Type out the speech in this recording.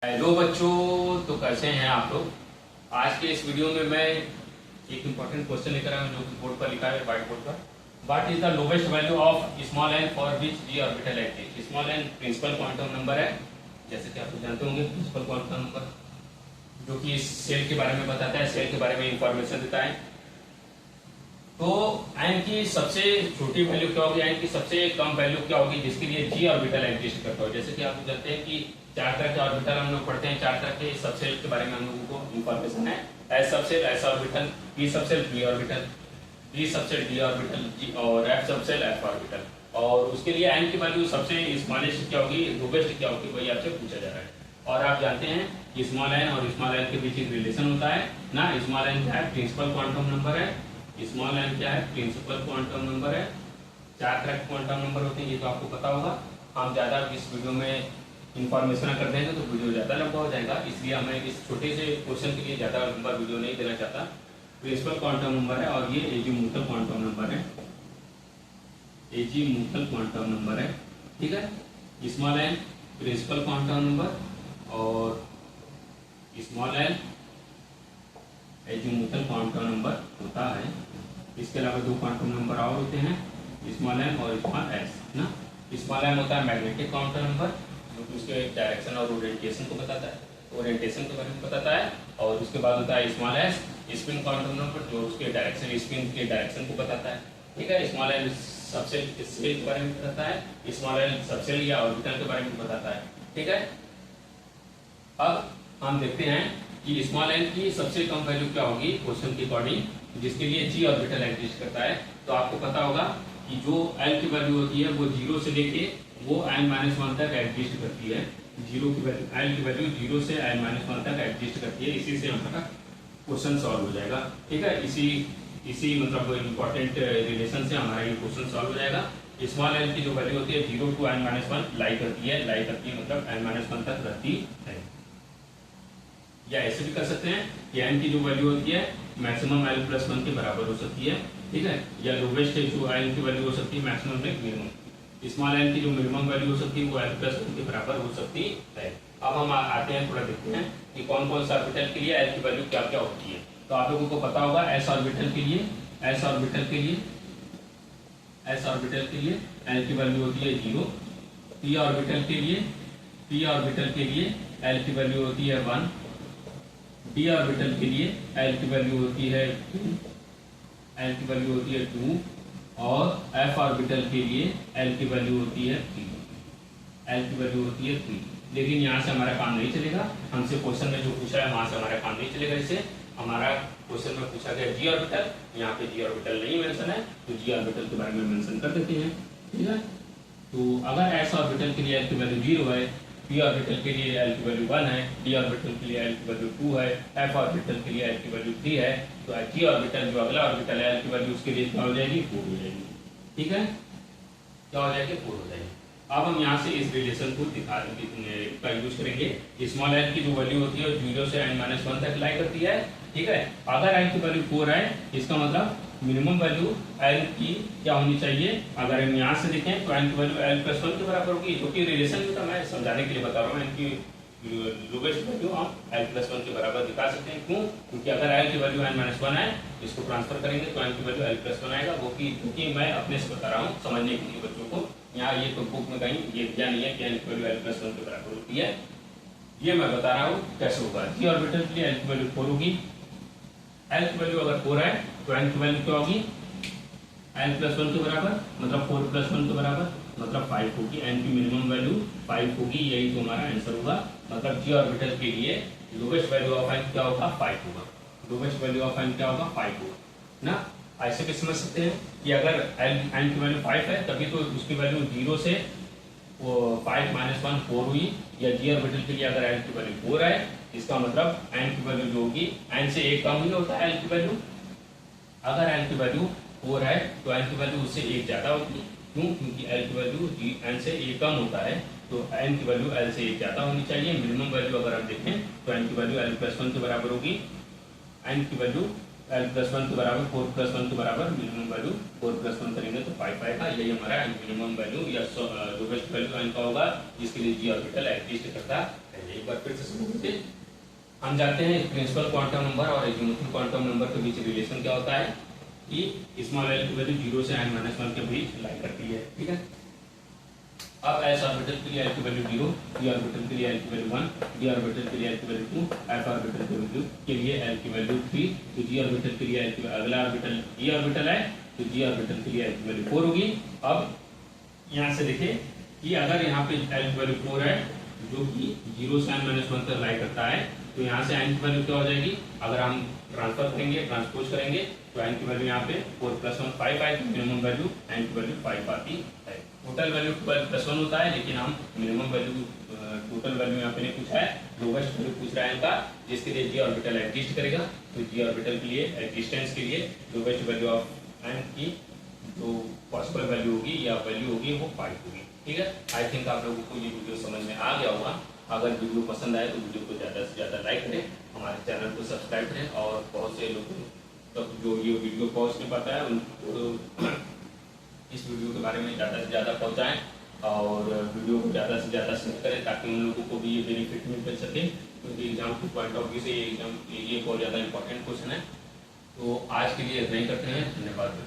Hello बच्चों, तो कैसे हैं आप लोग। आज के इस वीडियो में मैं एक इम्पोर्टेंट क्वेश्चन लेकर आया हूं जो कि बोर्ड पर लिखा है, व्हाइट बोर्ड पर। What is the lowest value of small n for which d orbital exist. Small n principal quantum number है, जैसे कि आप लोग जानते होंगे। प्रिंसिपल क्वांटम नंबर जो कि इस सेल के बारे में बताता है, सेल के बारे में इंफॉर्मेशन देता है। तो एन की सबसे छोटी वैल्यू क्या होगी, एन की सबसे कम वैल्यू क्या होगी जिसके लिए जी ऑर्बिटल एग्जिस्ट करता हो। जैसे कि आप लोग जानते हैं कि चार तरह के ऑर्बिटल हम लोग पढ़ते हैं, चार तरह के सबसेल के बारे में हम लोगों को इंफॉर्मेशन है। S subshell, s orbital, p subshell, p orbital, d subshell, d orbital, g और एफ सबसेल, एफ ऑर्बिटल। और उसके लिए एन की वैल्यू सबसे स्मॉलेस्ट क्या होगी, लोवेस्ट क्या होगी, वही आपसे पूछा जा रहा है। और आप जानते हैं कि स्मॉल एन और स्मॉल एन के बीच एक रिलेशन होता है ना। स्मॉल एन क्या है, प्रिंसिपल क्वांटम नंबर है। स्मॉल एन क्या है, प्रिंसिपल क्वांटम नंबर है। चार तरह के क्वांटम नंबर होते हैं, ये तो आपको पता होगा। हम ज़्यादा इस वीडियो में इंफॉर्मेशन कर देंगे तो वीडियो ज़्यादा लंबा हो जाएगा, इसलिए मैं इस छोटे से क्वेश्चन के लिए ज़्यादा लंबा वीडियो नहीं देना चाहता। प्रिंसिपल क्वांटम नंबर है और ये एजीमुथल क्वांटम नंबर है, एजीमुथल क्वांटम नंबर है, ठीक है। Small n principal quantum number और small n azimuthal quantum number होता है। इसके अलावा दो क्वांटम नंबर और होते हैं, स्मॉल एन और स्मॉल एस ना। स्मॉल एन होता है मैग्नेटिक क्वांटम नंबर जो कि उसके डायरेक्शन और ओरिएंटेशन को बताता है, ओरिएंटेशन के बारे में बताता है। और उसके बाद होता है small S spin quantum number जो उसके डायरेक्शन, स्पिन के डायरेक्शन को बताता है, ठीक है। स्मॉल एन सबसेल सेल के बारे में बताता है, स्मॉल एन सबसेल या ऑर्बिटल के बारे में बताता है, ठीक है। अब हम देखते हैं कि स्मॉल एन की सबसे कम वैल्यू क्या होगी क्वेश्चन के अकॉर्डिंग, जिसके लिए जी ऑर्बिटल एग्जिस्ट करता है। तो आपको पता होगा कि जो एल की वैल्यू होती है वो जीरो से लेके वो n-1 तक एग्जिस्ट करती है। जीरो की वैल्यू, एल की वैल्यू जीरो से n-1 तक एग्जिस्ट करती है। इसी से हमारा क्वेश्चन सॉल्व हो जाएगा, ठीक है। इसी मतलब इम्पोर्टेंट रिलेशन से हमारा ये क्वेश्चन सॉल्व हो जाएगा। स्मॉल एल की जो वैल्यू होती है 0 to n-1 लाई करती है, मतलब n-1 तक रहती है। या ऐसे भी कर सकते हैं कि एन की जो वैल्यू होती है मैक्सिमम एल प्लस 1 के बराबर हो सकती है, ठीक है। या लोवेस्ट जो एन की वैल्यू हो सकती है मैक्सिमम में मिनिमम। स्मॉल एन की जो मिनिमम वैल्यू हो सकती है वो एल प्लस 1 के बराबर हो सकती है। अब हम आते हैं, थोड़ा देखते हैं कि कौन कौन सा ऑर्बिटल के लिए एल की वैल्यू क्या क्या होती है। तो आप लोगों को पता होगा एस ऑर्बिटल के लिए, एस ऑर्बिटल के लिए, एस ऑर्बिटल के लिए एल की वैल्यू होती है 0। पी ऑर्बिटल के लिए, पी ऑर्बिटल के लिए एल की वैल्यू होती है 1। डी ऑर्बिटल के लिए एल की वैल्यू होती है 2, एल की वैल्यू होती है 2। और एफ ऑर्बिटल के लिए एल की वैल्यू होती है 3, एल की वैल्यू होती है 3। लेकिन यहाँ से हमारा काम नहीं चलेगा, हमसे क्वेश्चन में जो पूछा है वहां से हमारा काम नहीं चलेगा। इससे हमारा क्वेश्चन में पूछा गया जी ऑर्बिटल, यहाँ पे जी ऑर्बिटल नहीं मेंशन है तो जी ऑर्बिटल के बारे में मेंशन कर देते हैं, ठीक है। तो अगर एस ऑर्बिटल के लिए एल की वैल्यू 0 है, पी ऑर्बिटल के लिए एल की वैल्यू 1 है, डी ऑर्बिटल के लिए एल की वैल्यू 2 है, एफ ऑर्बिटल के लिए एल की वैल्यू 3 है, तो जी ऑर्बिटल जो अगला ऑर्बिटल है एल की वैल्यू उसके लिए क्या हो जाएगी, 4 हो जाएगी, ठीक है। क्या हो जाएगी, 4 हो जाएगी। अब हम यहाँ से इस रिलेशन को का यूज करेंगे। स्मॉल एल की जो वैल्यू होती है 0 से n-1 तक लाई करती है, ठीक है। अगर एल की वैल्यू 4 है इसका मतलब मिनिमम वैल्यू एल की क्या होनी चाहिए। अगर हम यहाँ से देखें तो एल की वैल्यू एल प्लस 1 के बराबर होगी, जो कि रिलेशन में तो मैं समझाने के लिए बता रहा हूँ। एल की लोवेस्ट वैल्यू हम एल प्लस 1 के बराबर दिखा सकते हैं। क्यों? क्योंकि अगर एल की वैल्यू n-1 है, इसको ट्रांसफर करेंगे तो एल की वैल्यू एल प्लस 1 आएगा। वो क्योंकि मैं अपने से बता रहा हूँ समझने के लिए बच्चों को, यहाँ ये तो बुक में कहीं ये दिया नहीं है कि एल की वैल्यू एल प्लस 1 के बराबर होती है। ये मैं बता रहा हूँ कैसे होगा। जी ऑर्बिटल के लिए एल की वैल्यू 4 होगी। एल की वैल्यू अगर 4 है तो एन की वैल्यू क्या होगी, एल प्लस 1 के बराबर, मतलब 4 प्लस 1 के बराबर, मतलब 5 होगी। एन की मिनिमम वैल्यू 5 होगी, यही तो हमारा आंसर होगा। मतलब जी ऑर्बिटल के लिए लोवेस्ट वैल्यू ऑफ एन क्या होगा, 5 होगा। लोवेस्ट वैल्यू ऑफ एन क्या होगा, 5 होगा ना। ऐसे भी समझ सकते हैं कि अगर एन की वैल्यू 5 है तभी तो उसकी वैल्यू 0 से 5-1 4 हुई। या जी ऑर्बिटल के लिए अगर एन की वैल्यू 4 है इसका मतलब एन की वैल्यू जो होगी एन से 1 कम ही होता है एल की वैल्यू। अगर एल की वैल्यू 4 है तो एन की वैल्यू उससे 1 ज़्यादा होगी। क्यों? क्योंकि एल की वैल्यू एन से 1 कम होता है, तो एन की वैल्यू एल से 1 ज़्यादा होनी चाहिए। मिनिमम वैल्यू अगर हम देखें तो एन की वैल्यू एल प्लस 1 के बराबर होगी। एन की वैल्यू एल प्लस 1 के बराबर 4 प्लस 1 के बराबर, मिनिमम वैल्यू 4 प्लस 1 करेंगे तो 5 आएगा। यही हमारा मिनिमम वैल्यू या लोवेस्ट वैल्यू एन का होगा जिसके लिए जी ऑर्बिटल एग्जिस्ट करता पहले एक बार फिर से शुरू करते हैं। हम जानते हैं प्रिंसिपल क्वांटम नंबर और एजीमुथल क्वांटम नंबर के बीच रिलेशन क्या होता है कि स्मॉल एल की वैल्यू 0 से n-1 के बीच लाई करती है। ठीक है, अब एस ऑर्बिटल के लिए एल की वैल्यू 0, पी ऑर्बिटल के लिए एल की वैल्यू 1, डी ऑर्बिटल के लिए एल की वैल्यू 2, एफ ऑर्बिटल के लिए एल की वैल्यू 3, तो जी ऑर्बिटल के लिए एल की अगला ऑर्बिटल ई ऑर्बिटल है, तो जी ऑर्बिटल के लिए एल की वैल्यू 4 होगी। अब यहाँ से देखिए कि अगर यहाँ पे एल की वैल्यू 4 है जो कि 0 से n-1 तक लाई करता है, तो यहाँ से n की वैल्यू क्या हो जाएगी, अगर हम ट्रांसफर करेंगे ट्रांसपोज करेंगे तो n की वैल्यू यहाँ पे 4 + 1 5 आएगी, मिनिमम वैल्यू n की वैल्यू 5 आती है। टोटल वैल्यू 12 + 1 होता है, लेकिन हम मिनिमम वैल्यू टोटल वैल्यू यहाँ पे नहीं पूछा है, लोवेस्ट वैल्यू पूछ रहा है इनका, जिसके लिए जी ऑर्बिटल एग्जिस्ट करेगा। तो जी ऑर्बिटल के लिए एग्जिस्टेंस के लिए लोवेस्ट वैल्यू ऑफ n की जो पॉसिबल वैल्यू होगी या वैल्यू होगी वो 5 होगी। ठीक है, आई थिंक आप लोगों को ये वीडियो समझ में आ गया होगा। अगर वीडियो पसंद आए तो वीडियो को ज़्यादा से ज़्यादा लाइक करें, हमारे चैनल को सब्सक्राइब करें, और बहुत से लोग तब जो ये वीडियो पहुंच नहीं पाता है उनको इस वीडियो के बारे में ज़्यादा से ज़्यादा पहुंचाएं और वीडियो को ज़्यादा से ज़्यादा शेयर करें, ताकि उन लोगों को भी ये बेनिफिट मिल सके, क्योंकि एग्जाम के पॉइंट ऑफ व्यू से ये एग्जाम ये बहुत ज़्यादा इंपॉर्टेंट क्वेश्चन है। तो आज के लिए इतना ही करते हैं, धन्यवाद।